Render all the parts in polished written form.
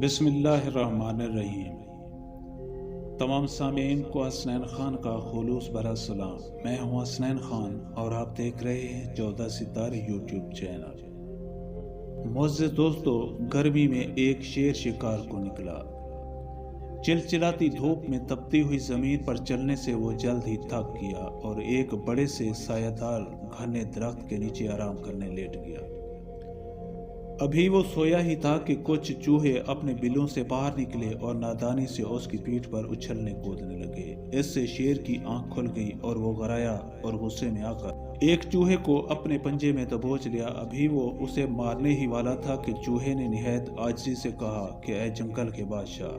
بسم اللہ الرحمن الرحیم۔ تمام سامعین کو حسنین خان کا خلوص بھرا سلام۔ میں ہوں حسنین خان اور آپ دیکھ رہے ہیں 14 ستارے یوٹیوب چینل۔ معزز دوستو، گرمی میں ایک شیر شکار کو نکلا۔ چلچلاتی دھوپ میں تپتی ہوئی زمین پر چلنے سے وہ جلد ہی تھک گیا اور ایک بڑے سے سایہ دار گھنے درخت کے نیچے آرام کرنے لیٹ گیا۔ ابھی وہ سویا ہی تھا کہ کچھ چوہے اپنے بلوں سے باہر نکلے اور نادانی سے اس کی پیٹھ پر اچھلنے کودنے لگے۔ اس سے شیر کی آنکھ کھل گئی اور وہ غرایا اور غصے میں آ کر ایک چوہے کو اپنے پنجے میں دبوچ لیا۔ ابھی وہ اسے مارنے ہی والا تھا کہ چوہے نے نہایت عاجزی سے کہا کہ اے جنگل کے بادشاہ،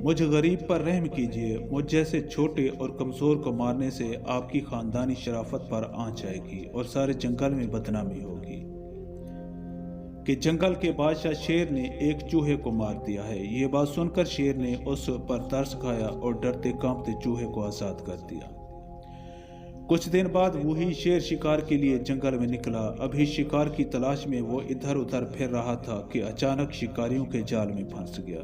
مجھ غریب پر رحم کیجیے۔ مجھ جیسے چھوٹے اور کمزور کو مارنے سے آپ کی خاندانی شرافت پر آنچ آئے گی اور سارے جنگل میں بدنامی ہوگی کہ جنگل کے بادشاہ شیر نے ایک چوہے کو مار دیا ہے۔ یہ بات سن کر شیر نے اس پر ترس کھایا اور ڈرتے کانپتے چوہے کو آزاد کر دیا۔ کچھ دن بعد وہی شیر شکار کے لیے جنگل میں نکلا۔ ابھی شکار کی تلاش میں وہ ادھر ادھر پھر رہا تھا کہ اچانک شکاریوں کے جال میں پھنس گیا۔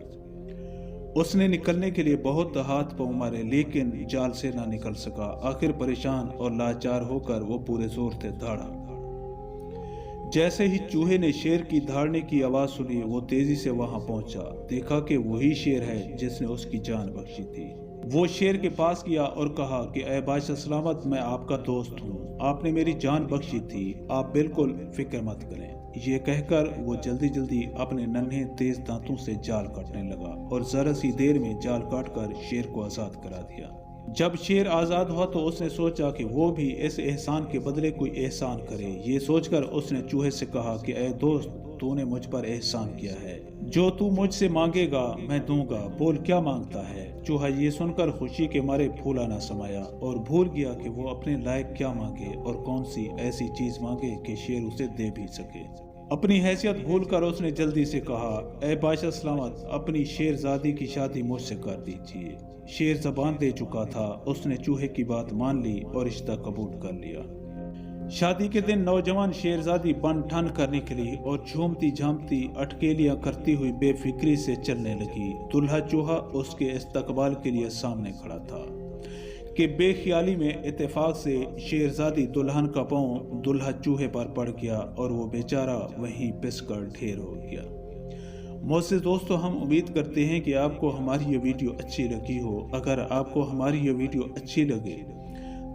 اس نے نکلنے کے لیے بہت ہاتھ پاؤں مارے لیکن جال سے نہ نکل سکا۔ آخر پریشان اور لاچار ہو کر وہ پورے زور سے دھاڑا۔ جیسے ہی چوہے نے شیر کی دھاڑنے کی آواز سنی، وہ تیزی سے وہاں پہنچا۔ دیکھا کہ وہی شیر ہے جس نے اس کی جان بخشی تھی۔ وہ شیر کے پاس گیا اور کہا کہ اے بادشاہ سلامت، میں آپ کا دوست ہوں، آپ نے میری جان بخشی تھی، آپ بالکل فکر مت کریں۔ یہ کہہ کر وہ جلدی جلدی اپنے ننھے تیز دانتوں سے جال کاٹنے لگا اور ذرا سی دیر میں جال کاٹ کر شیر کو آزاد کرا دیا۔ جب شیر آزاد ہوا تو اس نے سوچا کہ وہ بھی اس احسان کے بدلے کوئی احسان کرے۔ یہ سوچ کر اس نے چوہے سے کہا کہ اے دوست، تو نے مجھ پر احسان کیا ہے، جو تو مجھ سے مانگے گا میں دوں گا، بول کیا مانگتا ہے۔ چوہا یہ سن کر خوشی کے مارے پھولا نہ سمایا اور بھول گیا کہ وہ اپنے لائق کیا مانگے اور کون سی ایسی چیز مانگے کہ شیر اسے دے بھی سکے۔ اپنی حیثیت بھول کر اس نے جلدی سے کہا، اے بادشاہ سلامت، اپنی شیرزادی کی شادی مجھ سے کر دیجیے۔ شیر زبان دے چکا تھا، اس نے چوہے کی بات مان لی اور رشتہ قبول کر لیا۔ شادی کے دن نوجوان شیرزادی بن ٹھن کر نکلی اور جھومتی جھامتی اٹکیلیاں کرتی ہوئی بے فکری سے چلنے لگی۔ دلہا چوہا اس کے استقبال کے لیے سامنے کھڑا تھا کہ بے خیالی میں اتفاق سے شیرزادی دلہن کا پاؤں دلہا چوہے پر پڑ گیا اور وہ بیچارہ وہیں پس کر ڈھیر ہو گیا۔ معزز دوستو، ہم امید کرتے ہیں کہ آپ کو ہماری یہ ویڈیو اچھی لگی ہو۔ اگر آپ کو ہماری یہ ویڈیو اچھی لگے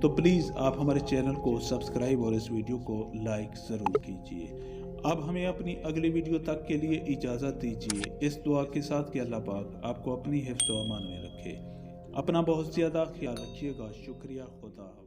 تو پلیز آپ ہمارے چینل کو سبسکرائب اور اس ویڈیو کو لائک ضرور کیجیے۔ اب ہمیں اپنی اگلی ویڈیو تک کے لیے اجازت دیجیے، اس دعا کے ساتھ کہ اللہ پاک آپ کو اپنی حفظ و امان میں رکھے۔ اپنا بہت زیادہ خیال رکھیے گا۔ شکریہ، خدا حافظ۔